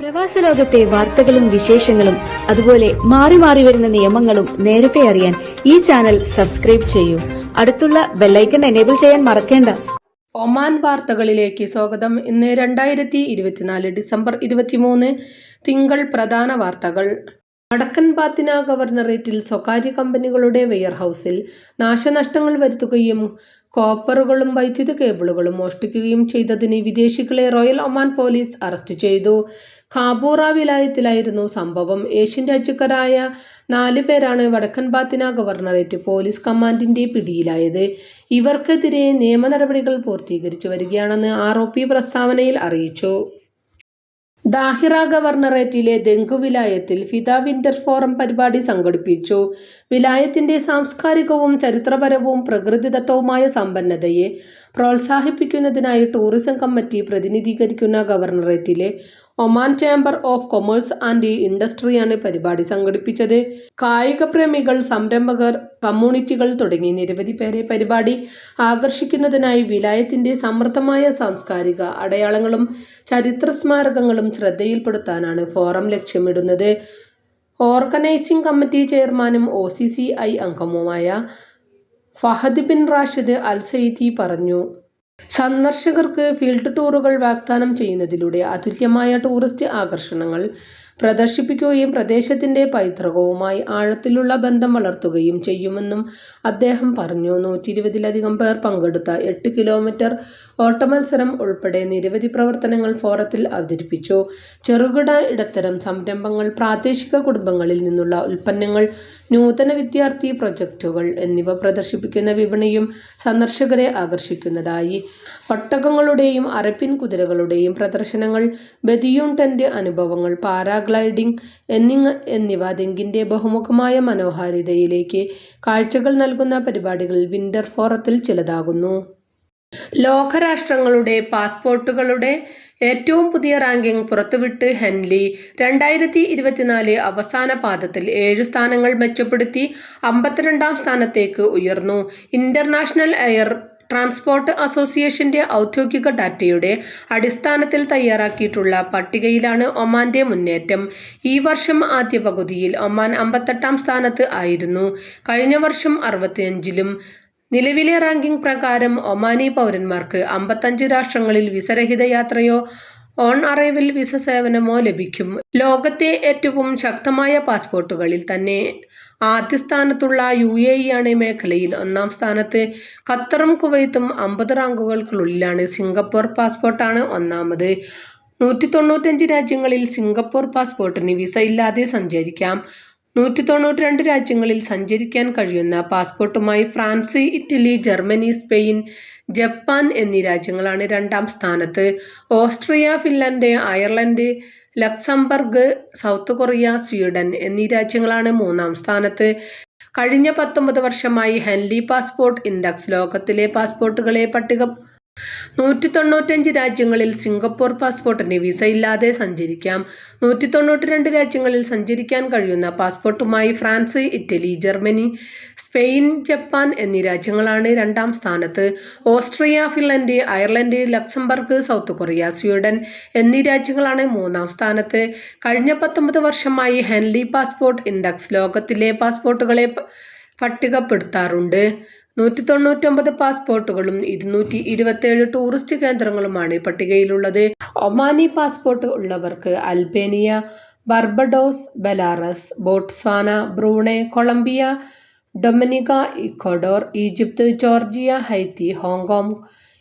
പ്രവാസ ലോകത്തെ വാർത്തകളും വിശേഷങ്ങളും അതുപോലെ മാറി മാറി വരുന്ന നിയമങ്ങളും നേരത്തെ അറിയാൻ ഈ ചാനൽ സബ്സ്ക്രൈബ് ചെയ്യൂ. അടുത്തുള്ള ബെല്ലൈക്കൺ എനേബിൾ ചെയ്യാൻ മറക്കേണ്ട. ഒമാൻ വാർത്തകളിലേക്ക് സ്വാഗതം. ഇന്ന് 2024 ഡിസംബർ 23 തിങ്കൾ. പ്രധാന വാർത്തകൾ. വടക്കൻ ബാത്തിന ഗവർണറേറ്റിൽ സ്വകാര്യ കമ്പനികളുടെ വെയർഹൌസിൽ നാശനഷ്ടങ്ങൾ വരുത്തുകയും കോപ്പറുകളും വൈദ്യുത കേബിളുകളും മോഷ്ടിക്കുകയും ചെയ്തതിന് വിദേശികളെ റോയൽ ഒമാൻ പോലീസ് അറസ്റ്റ് ചെയ്തു. ഖാബൂറ വിലായത്തിലായിരുന്നു സംഭവം. ഏഷ്യൻ രാജ്യക്കാരായ 4 പേരാണ് വടക്കൻ ബാത്തിന ഗവർണറേറ്റ് പോലീസ് കമാൻഡിന്റെ പിടിയിലായത്. ഇവർക്കെതിരെ നിയമ നടപടികൾ പൂർത്തീകരിച്ചു വരികയാണെന്ന് ROP പ്രസ്താവനയിൽ അറിയിച്ചു. ദാഹിറ ഗവർണറേറ്റിലെ ദെങ്കു വിലായത്തിൽ ഫിദ വിന്റർ ഫോറം പരിപാടി സംഘടിപ്പിച്ചു. വിലായത്തിന്റെ സാംസ്കാരികവും ചരിത്രപരവും പ്രകൃതിദത്തവുമായ സമ്പന്നതയെ പ്രോത്സാഹിപ്പിക്കുന്നതിനായി ടൂറിസം കമ്മിറ്റി പ്രതിനിധീകരിക്കുന്ന ഗവർണറേറ്റിലെ Oman chamber of commerce and ഇൻഡസ്ട്രിയാണ് പരിപാടി സംഘടിപ്പിച്ചത്. കായിക പ്രേമികൾ, സംരംഭകർ, കമ്മ്യൂണിറ്റികൾ തുടങ്ങി നിരവധി പേരെ പരിപാടി ആകർഷിക്കുന്നതിനായി വിലായത്തിന്റെ സമൃദ്ധമായ സാംസ്കാരിക അടയാളങ്ങളും ചരിത്ര സ്മാരകങ്ങളും ശ്രദ്ധയിൽപ്പെടുത്താനാണ് ഫോറം ലക്ഷ്യമിടുന്നത്. ഓർഗനൈസിംഗ് കമ്മിറ്റി ചെയർമാനും OCCI അംഗവുമായ ഫഹദ് ബിൻ റാഷിദ് അൽ സയ്യിദി പറഞ്ഞു. സന്ദർശകർക്ക് ഫീൽഡ് ടൂറുകൾ വാഗ്ദാനം ചെയ്യുന്നതിലൂടെ അതുല്യമായ ടൂറിസ്റ്റ് ആകർഷണങ്ങൾ പ്രദർശിപ്പിക്കുകയും പ്രദേശത്തിന്റെ പൈതൃകവുമായി ആഴത്തിലുള്ള ബന്ധം വളർത്തുകയും ചെയ്യുമെന്നും അദ്ദേഹം പറഞ്ഞു. 120-ലധികം പേർ പങ്കെടുത്ത 8 കിലോമീറ്റർ ഓട്ടമത്സരം ഉൾപ്പെടെ നിരവധി പ്രവർത്തനങ്ങൾ ഫോറത്തിൽ അവതരിപ്പിച്ചു. ചെറുകിട ഇടത്തരം സംരംഭങ്ങൾ, പ്രാദേശിക കുടുംബങ്ങളിൽ നിന്നുള്ള ഉൽപ്പന്നങ്ങൾ, നൂതന വിദ്യാർത്ഥി പ്രൊജക്ടുകൾ എന്നിവ പ്രദർശിപ്പിക്കുന്ന വിപണിയും സന്ദർശകരെ ആകർഷിക്കുന്നതായി. ഒട്ടകങ്ങളുടെയും അറബിൻ കുതിരകളുടെയും പ്രദർശനങ്ങൾ, ബദിയൂൺ ടെന്റ് അനുഭവങ്ങൾ, പാരാഗ്ലൈഡിംഗ് എന്നിവ ദെങ്കിന്റെ ബഹുമുഖമായ മനോഹാരിതയിലേക്ക് കാഴ്ചകൾ നൽകുന്ന പരിപാടികൾ വിന്റർ ഫോറത്തിൽ ചിലതാകുന്നു. ലോകരാഷ്ട്രങ്ങളുടെ പാസ്പോർട്ടുകളുടെ ഏറ്റവും പുതിയ റാങ്കിംഗ് പുറത്തുവിട്ട് ഹെൻലി. 2024 അവസാന പാദത്തിൽ 7 സ്ഥാനങ്ങൾ മെച്ചപ്പെടുത്തി 52ാം സ്ഥാനത്തേക്ക് ഉയർന്നു. ഇന്റർനാഷണൽ എയർ ട്രാൻസ്പോർട്ട് അസോസിയേഷന്റെ ഔദ്യോഗിക ഡാറ്റയുടെ അടിസ്ഥാനത്തിൽ തയ്യാറാക്കിയിട്ടുള്ള പട്ടികയിലാണ് ഒമാന്റെ മുന്നേറ്റം. ഈ വർഷം ആദ്യ പകുതിയിൽ ഒമാൻ 58ാം സ്ഥാനത്ത് ആയിരുന്നു. കഴിഞ്ഞ വർഷം 65ലും. നിലവിലെ റാങ്കിംഗ് പ്രകാരം ഒമാനി പൗരന്മാർക്ക് 55 രാഷ്ട്രങ്ങളിൽ വിസരഹിത യാത്രയോ ഓൺ അറൈവൽ വിസ സേവനമോ ലഭിക്കും. ലോകത്തെ ഏറ്റവും ശക്തമായ പാസ്പോർട്ടുകളിൽ തന്നെ ആദ്യ സ്ഥാനത്തുള്ള UAE ആണ് മേഖലയിൽ 1ാം സ്ഥാനത്ത്. ഖത്തറും കുവൈത്തും 50 റാങ്കുകൾക്കുള്ളിലാണ്. സിംഗപ്പൂർ പാസ്പോർട്ടാണ് 1ാമത്. 195 രാജ്യങ്ങളിൽ സിംഗപ്പൂർ പാസ്പോർട്ടിന് വിസ ഇല്ലാതെ സഞ്ചരിക്കാം. 192 രാജ്യങ്ങളിൽ സഞ്ചരിക്കാൻ കഴിയുന്ന പാസ്പോർട്ടുമായി France, Italy, Germany, Spain, Japan എന്നീ രാജ്യങ്ങളാണ് 2ാം സ്ഥാനത്ത്. Austria, Finland, Ireland, Luxembourg, South Korea, Sweden എന്നീ രാജ്യങ്ങളാണ് 3ാം സ്ഥാനത്ത്. കഴിഞ്ഞ 19 വർഷമായി ഹെൻലി പാസ്പോർട്ട് ഇൻഡെക്സ് ലോകത്തിലെ പാസ്പോർട്ടുകളെ പട്ടിക 195 രാജ്യങ്ങളിൽ സിംഗപ്പൂർ പാസ്പോർട്ടിന് വിസ ഇല്ലാതെ സഞ്ചരിക്കാം. 192 രാജ്യങ്ങളിൽ സഞ്ചരിക്കാൻ കഴിയുന്ന പാസ്പോർട്ടുമായി France, Italy, Germany, Spain, Japan എന്നീ രാജ്യങ്ങളാണ് 2ാം സ്ഥാനത്ത്. Austria, Finland, Ireland, Luxembourg, South Korea, Sweden എന്നീ രാജ്യങ്ങളാണ് 3ാം സ്ഥാനത്ത്. കഴിഞ്ഞ 19 വർഷമായി ഹെൻലി പാസ്പോർട്ട് ഇൻഡെക്സ് ലോകത്തിലെ പാസ്പോർട്ടുകളെ പട്ടികപ്പെടുത്താറുണ്ട്. 199 പാസ്പോർട്ടുകളും 227 ടൂറിസ്റ്റ് കേന്ദ്രങ്ങളുമാണ് പട്ടികയിലുള്ളത്. ഒമാനി പാസ്പോർട്ട് ഉള്ളവർക്ക് Albania, Barbados, Belarus, Botswana, Brunei, Colombia, Dominica, Ecuador, Egypt, Georgia, Haiti, Hong Kong,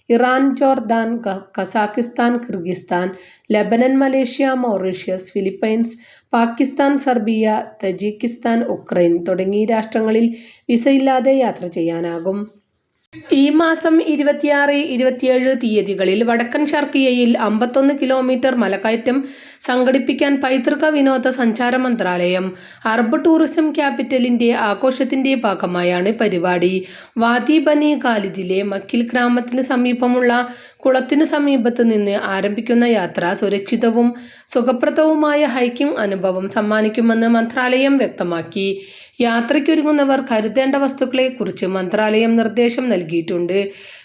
Iran, Jordan, Kazakhstan, Kyrgyzstan, Lebanon, Malaysia, Mauritius, Philippines, Pakistan, Serbia, Tajikistan, Ukraine തുടങ്ങി രാഷ്ട്രങ്ങളിൽ വിസയില്ലാതെ യാത്ര ചെയ്യാനാകും. ഈ മാസം 26, 27 തീയതികളിൽ വടക്കൻ ഷർക്കിയയിൽ 51 കിലോമീറ്റർ മലകയറ്റം സംഘടിപ്പിക്കാൻ പൈതൃക വിനോദ സഞ്ചാര മന്ത്രാലയം അറബ് ടൂറിസം ക്യാപിറ്റലിന്റെ ആഘോഷത്തിന്റെ ഭാഗമായാണ് പരിപാടി. വാദി ബനി ഖാലിദിലെ മക്കിൽ ഗ്രാമത്തിന് സമീപമുള്ള കുളത്തിന് സമീപത്ത് നിന്ന് ആരംഭിക്കുന്ന യാത്ര സുരക്ഷിതവും സുഖപ്രദവുമായ ഹൈക്കിംഗ് അനുഭവം സമ്മാനിക്കുമെന്ന് മന്ത്രാലയം വ്യക്തമാക്കി. യാത്രയ്ക്കൊരുങ്ങുന്നവർ കരുതേണ്ട വസ്തുക്കളെക്കുറിച്ച് മന്ത്രാലയം നിർദ്ദേശം നൽകിയിട്ടുണ്ട്.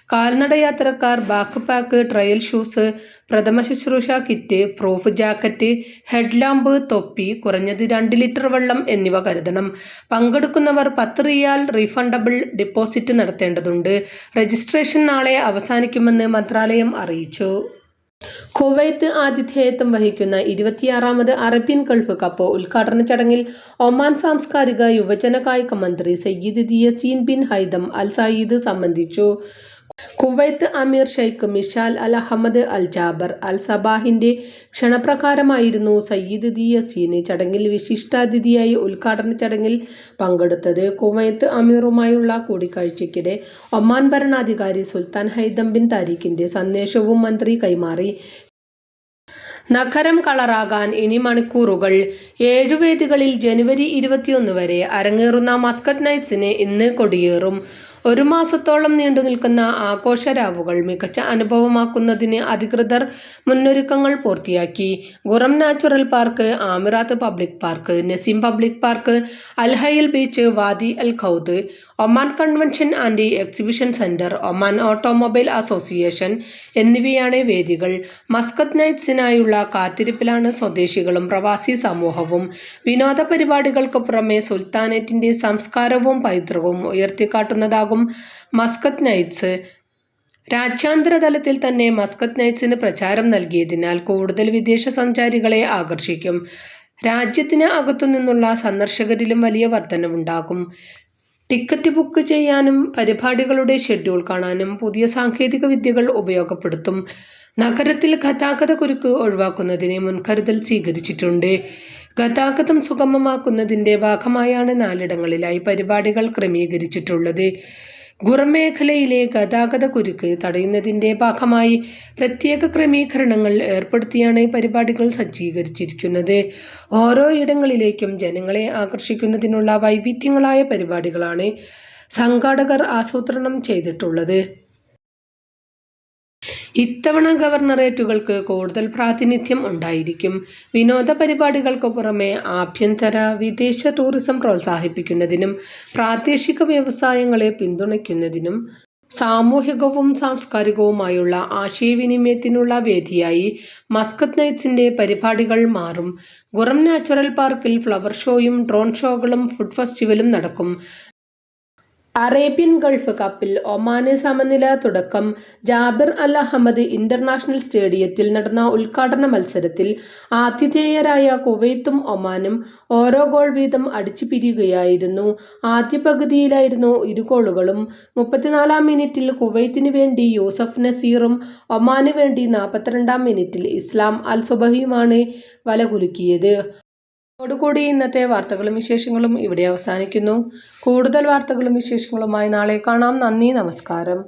കാൽനട യാത്രക്കാർ ബാക്ക് പാക്ക്, ട്രയൽ ഷൂസ്, പ്രഥമ ശുശ്രൂഷ kit, proof jacket, head lamp, തൊപ്പി, കുറഞ്ഞത് 2 ലിറ്റർ വെള്ളം എന്നിവ കരുതണം. പങ്കെടുക്കുന്നവർ 10 റിയാൽ റീഫണ്ടബിൾ ഡിപ്പോസിറ്റ് നടത്തേണ്ടതുണ്ട്. രജിസ്ട്രേഷൻ നാളെ അവസാനിക്കുമെന്ന് മന്ത്രാലയം അറിയിച്ചു. കുവൈത്ത് ആതിഥേയത്വം വഹിക്കുന്ന 26ാമത് അറേബ്യൻ ഗൾഫ് കപ്പ് ഉദ്ഘാടന ചടങ്ങിൽ ഒമാൻ സാംസ്കാരിക യുവജന കായിക മന്ത്രി സയ്യിദ് യസീൻ ബിൻ ഹൈതം അൽ സയീദ് സംബന്ധിച്ചു. കുവൈത്ത് അമീർ ഷെയ്ഖ് മിഷാൽ അൽ അഹമ്മദ് അൽ ജാബർ അൽ സബാഹിന്റെ ക്ഷണപ്രകാരമായിരുന്നു സയ്യിദ് യസീൻ ചടങ്ങിൽ വിശിഷ്ടാതിഥിയായി ഉദ്ഘാടന ചടങ്ങിൽ പങ്കെടുത്തത്. കുവൈത്ത് അമീറുമായുള്ള കൂടിക്കാഴ്ചയ്ക്കിടെ ഒമാൻ ഭരണാധികാരി സുൽത്താൻ ഹൈതം ബിൻ താരിഖിന്റെ സന്ദേശവും മന്ത്രി കൈമാറി. നഗരം കളറാകാൻ ഇനി മണിക്കൂറുകൾ. 7 വേദികളിൽ ജനുവരി 21 വരെ അരങ്ങേറുന്ന മസ്കറ്റ് നൈറ്റ്സിന് ഇന്ന് കൊടിയേറും. 1 മാസത്തോളം നീണ്ടുനിൽക്കുന്ന ആഘോഷരാവുകൾ മികച്ച അനുഭവമാക്കുന്നതിന് അധികൃതർ മുന്നൊരുക്കങ്ങൾ പൂർത്തിയാക്കി. Qurum natural park, Amerat public park, Naseem public park, Al Hail beach, Wadi Al Khoud, Oman convention and exhibition centre, Oman automobile association എന്നിവയാണ് വേദികൾ. മസ്കറ്റ് നൈറ്റ്സിനായുള്ള കാത്തിരിപ്പിലാണ് സ്വദേശികളും പ്രവാസി സമൂഹവും. വിനോദ പരിപാടികൾക്ക് പുറമെ സുൽത്താനേറ്റിന്റെ സംസ്കാരവും പൈതൃകവും ഉയർത്തിക്കാട്ടുന്നതാകും മസ്കറ്റ് നൈറ്റ്സ്. രാജ്യാന്തര തലത്തിൽ തന്നെ മസ്കറ്റ് നൈറ്റ്സിന് പ്രചാരം നൽകിയതിനാൽ കൂടുതൽ വിദേശ സഞ്ചാരികളെ ആകർഷിക്കും. രാജ്യത്തിന് അകത്തുനിന്നുള്ള സന്ദർശകരിലും വലിയ വർധനവുണ്ടാകും. ടിക്കറ്റ് ബുക്ക് ചെയ്യാനും പരിപാടികളുടെ ഷെഡ്യൂൾ കാണാനും പുതിയ സാങ്കേതിക വിദ്യകൾ ഉപയോഗപ്പെടുത്തും. നഗരത്തിൽ ഗതാഗതക്കുരുക്ക് ഒഴിവാക്കുന്നതിന് മുൻകരുതൽ സ്വീകരിച്ചിട്ടുണ്ട്. ഗതാഗതം സുഗമമാക്കുന്നതിന്റെ ഭാഗമായാണ് 4 ഇടങ്ങളിലായി പരിപാടികൾ ക്രമീകരിച്ചിട്ടുള്ളത്. ഗുറം മേഖലയിലെ ഗതാഗതക്കുരുക്ക് തടയുന്നതിന്റെ ഭാഗമായി പ്രത്യേക ക്രമീകരണങ്ങൾ ഏർപ്പെടുത്തിയാണ് പരിപാടികൾ സജ്ജീകരിച്ചിരിക്കുന്നത്. ഓരോ ഇടങ്ങളിലേക്കും ജനങ്ങളെ ആകർഷിക്കുന്നതിനുള്ള വൈവിധ്യങ്ങളായ പരിപാടികളാണ് സംഘാടകർ ആസൂത്രണം ചെയ്തിട്ടുള്ളത്. ഇത്തവണ ഗവർണറേറ്റുകൾക്ക് കൂടുതൽ പ്രാതിനിധ്യം ഉണ്ടായിരിക്കും. വിനോദ പരിപാടികൾക്ക് പുറമെ ആഭ്യന്തര, വിദേശ ടൂറിസം പ്രോത്സാഹിപ്പിക്കുന്നതിനും പ്രാദേശിക വ്യവസായങ്ങളെ പിന്തുണയ്ക്കുന്നതിനും സാമൂഹികവും സാംസ്കാരികവുമായുള്ള ആശയവിനിമയത്തിനുള്ള വേദിയായി മസ്കറ്റ് നൈറ്റ്സിന്റെ പരിപാടികൾ മാറും. ഗുറം നാച്ചുറൽ പാർക്കിൽ ഫ്ലവർ ഷോയും ഡ്രോൺ ഷോകളും ഫുഡ് ഫെസ്റ്റിവലും നടക്കും. അറേബ്യൻ ഗൾഫ് കപ്പിൽ ഒമാന് സമനില തുടക്കം. ജാബിർ അൽ അഹമ്മദ് ഇന്റർനാഷണൽ സ്റ്റേഡിയത്തിൽ നടന്ന ഉദ്ഘാടന മത്സരത്തിൽ ആതിഥേയരായ കുവൈത്തും ഒമാനും ഓരോ ഗോൾ വീതം അടിച്ചു പിരിയുകയായിരുന്നു. ആദ്യ പകുതിയിലായിരുന്നു 2 ഗോളുകളും. 34-ാം മിനിറ്റിൽ കുവൈത്തിന് വേണ്ടി യൂസഫ് നസീറും ഒമാന് വേണ്ടി 42-ാം മിനിറ്റിൽ ഇസ്ലാം അൽ സുബഹിയുമാണ് വലകുലുക്കിയത്. ഇതോടുകൂടി ഇന്നത്തെ വാർത്തകളും വിശേഷങ്ങളും ഇവിടെ അവസാനിക്കുന്നു. കൂടുതൽ വാർത്തകളും വിശേഷങ്ങളുമായി നാളെ കാണാം. നന്ദി, നമസ്കാരം.